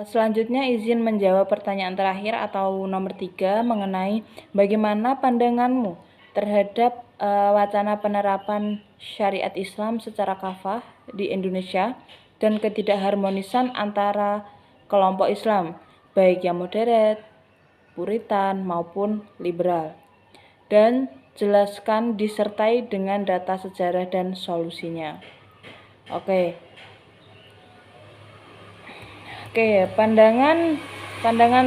Selanjutnya izin menjawab pertanyaan terakhir atau nomor 3 mengenai bagaimana pandanganmu terhadap wacana penerapan syariat Islam secara kafah di Indonesia dan ketidakharmonisan antara kelompok Islam, baik yang moderat, puritan, maupun liberal. Dan jelaskan disertai dengan data sejarah dan solusinya. Oke, pandangan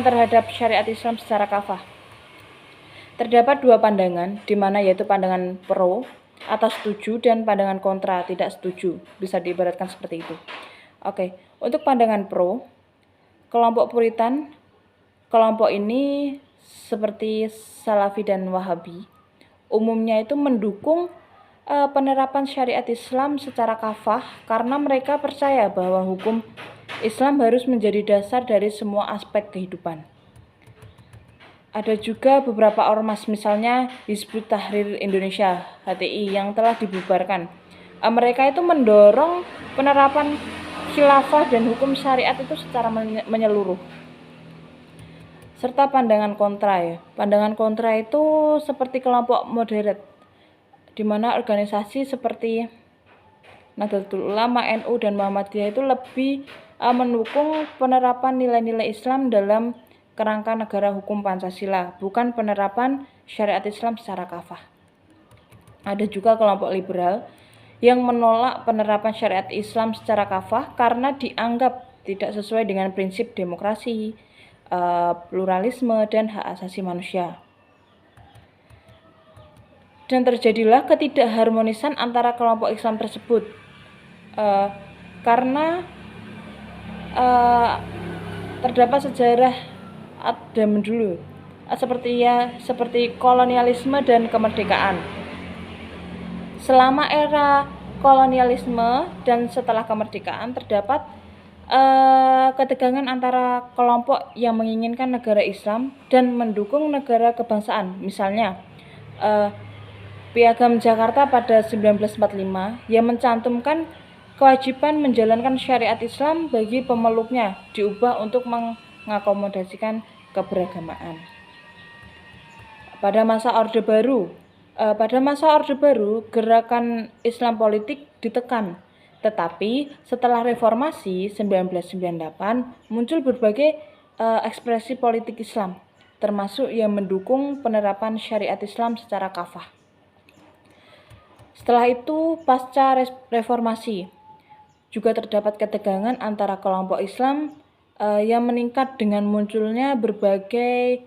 terhadap syariat Islam secara kafah. Terdapat dua pandangan, di mana yaitu pandangan pro atau setuju dan pandangan kontra tidak setuju. Bisa diibaratkan seperti itu. Oke, untuk pandangan pro, kelompok puritan, kelompok ini seperti Salafi dan Wahabi, umumnya itu mendukung penerapan syariat Islam secara kafah karena mereka percaya bahwa hukum Islam harus menjadi dasar dari semua aspek kehidupan. Ada juga beberapa ormas, misalnya Hizbut Tahrir Indonesia (HTI) yang telah dibubarkan. Mereka itu mendorong penerapan khilafah dan hukum syariat itu secara menyeluruh. Serta pandangan kontra ya. Pandangan kontra itu seperti kelompok moderat, di mana organisasi seperti Nahdlatul Ulama, NU, dan Muhammadiyah itu lebih mendukung penerapan nilai-nilai Islam dalam kerangka negara hukum Pancasila, bukan penerapan syariat Islam secara kafah. Ada juga kelompok liberal yang menolak penerapan syariat Islam secara kafah karena dianggap tidak sesuai dengan prinsip demokrasi, pluralisme, dan hak asasi manusia. Dan terjadilah ketidakharmonisan antara kelompok Islam tersebut karena terdapat sejarah zaman dulu seperti kolonialisme dan kemerdekaan. Selama era kolonialisme dan setelah kemerdekaan terdapat ketegangan antara kelompok yang menginginkan negara Islam dan mendukung negara kebangsaan. Misalnya Piagam Jakarta pada 1945 yang mencantumkan kewajiban menjalankan syariat Islam bagi pemeluknya diubah untuk mengakomodasikan keberagamaan. Pada masa Orde Baru, gerakan Islam politik ditekan. Tetapi setelah reformasi 1998 muncul berbagai ekspresi politik Islam, termasuk yang mendukung penerapan syariat Islam secara kafah. Setelah itu, pasca reformasi, juga terdapat ketegangan antara kelompok Islam yang meningkat dengan munculnya berbagai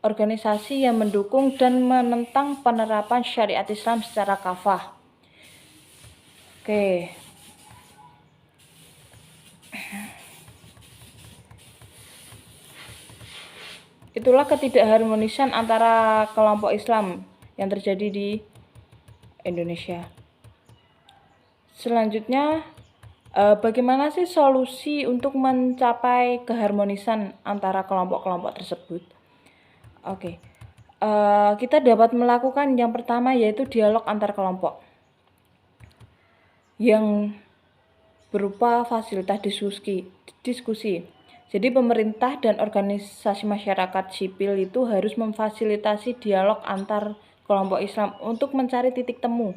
organisasi yang mendukung dan menentang penerapan syariat Islam secara kafah. Oke. Itulah ketidakharmonisan antara kelompok Islam yang terjadi di Indonesia. Selanjutnya, bagaimana sih solusi untuk mencapai keharmonisan antara kelompok-kelompok tersebut? Oke, kita dapat melakukan yang pertama yaitu dialog antar kelompok yang berupa fasilitas diskusi. Jadi pemerintah dan organisasi masyarakat sipil itu harus memfasilitasi dialog antar kelompok Islam untuk mencari titik temu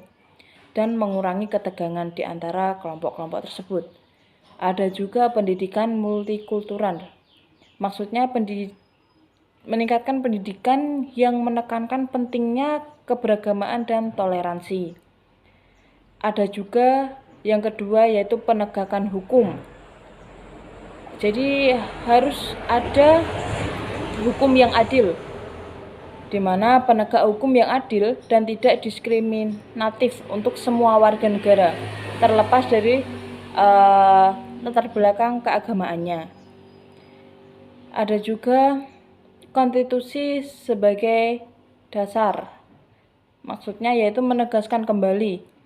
dan mengurangi ketegangan di antara kelompok-kelompok tersebut. Ada juga pendidikan multikultural. Maksudnya meningkatkan pendidikan yang menekankan pentingnya keberagamaan dan toleransi. Ada juga yang kedua yaitu penegakan hukum. Jadi harus ada hukum yang adil, di mana penegak hukum yang adil dan tidak diskriminatif untuk semua warga negara, terlepas dari latar belakang keagamaannya. Ada juga konstitusi sebagai dasar, maksudnya yaitu menegaskan kembali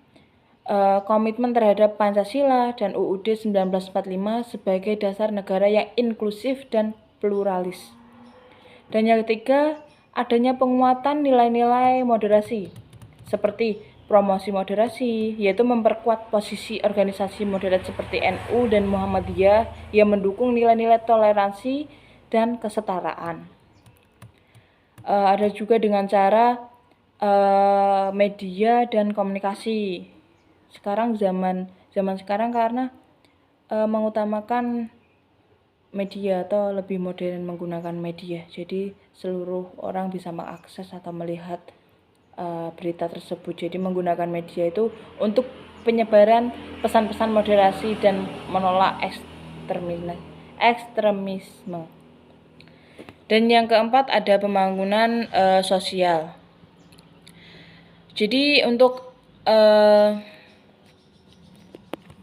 komitmen terhadap Pancasila dan UUD 1945 sebagai dasar negara yang inklusif dan pluralis. Dan yang ketiga, adanya penguatan nilai-nilai moderasi seperti promosi moderasi, yaitu memperkuat posisi organisasi moderat seperti NU dan Muhammadiyah yang mendukung nilai-nilai toleransi dan kesetaraan. Ada juga dengan cara media dan komunikasi. Sekarang zaman sekarang karena mengutamakan media atau lebih modern menggunakan media. Jadi seluruh orang bisa mengakses atau melihat berita tersebut. Jadi menggunakan media itu untuk penyebaran pesan-pesan moderasi dan menolak ekstremisme. Dan yang keempat ada pembangunan sosial. Jadi untuk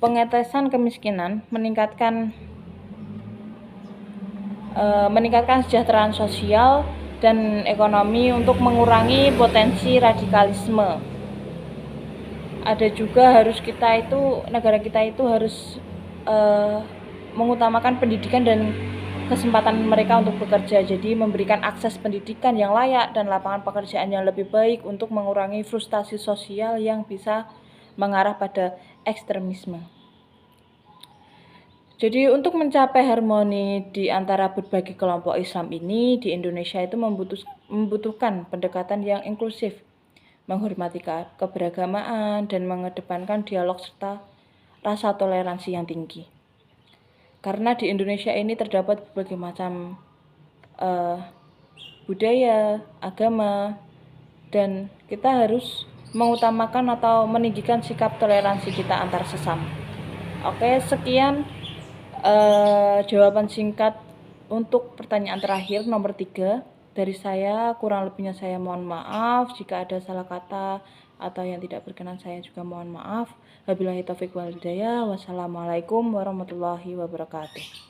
pengetesan kemiskinan meningkatkan kesejahteraan sosial dan ekonomi untuk mengurangi potensi radikalisme. Ada juga negara kita itu harus mengutamakan pendidikan dan kesempatan mereka untuk bekerja. Jadi memberikan akses pendidikan yang layak dan lapangan pekerjaan yang lebih baik untuk mengurangi frustasi sosial yang bisa mengarah pada ekstremisme. Jadi untuk mencapai harmoni di antara berbagai kelompok Islam ini di Indonesia itu membutuhkan pendekatan yang inklusif, menghormati keberagamaan dan mengedepankan dialog serta rasa toleransi yang tinggi. Karena di Indonesia ini terdapat berbagai macam budaya, agama, dan kita harus mengutamakan atau meninggikan sikap toleransi kita antar sesama. Oke, sekian jawaban singkat untuk pertanyaan terakhir nomor 3 dari saya. Kurang lebihnya saya mohon maaf. Jika ada salah kata atau yang tidak berkenan saya juga mohon maaf. Wabillahi taufiq wal hidayah. Wassalamualaikum warahmatullahi wabarakatuh.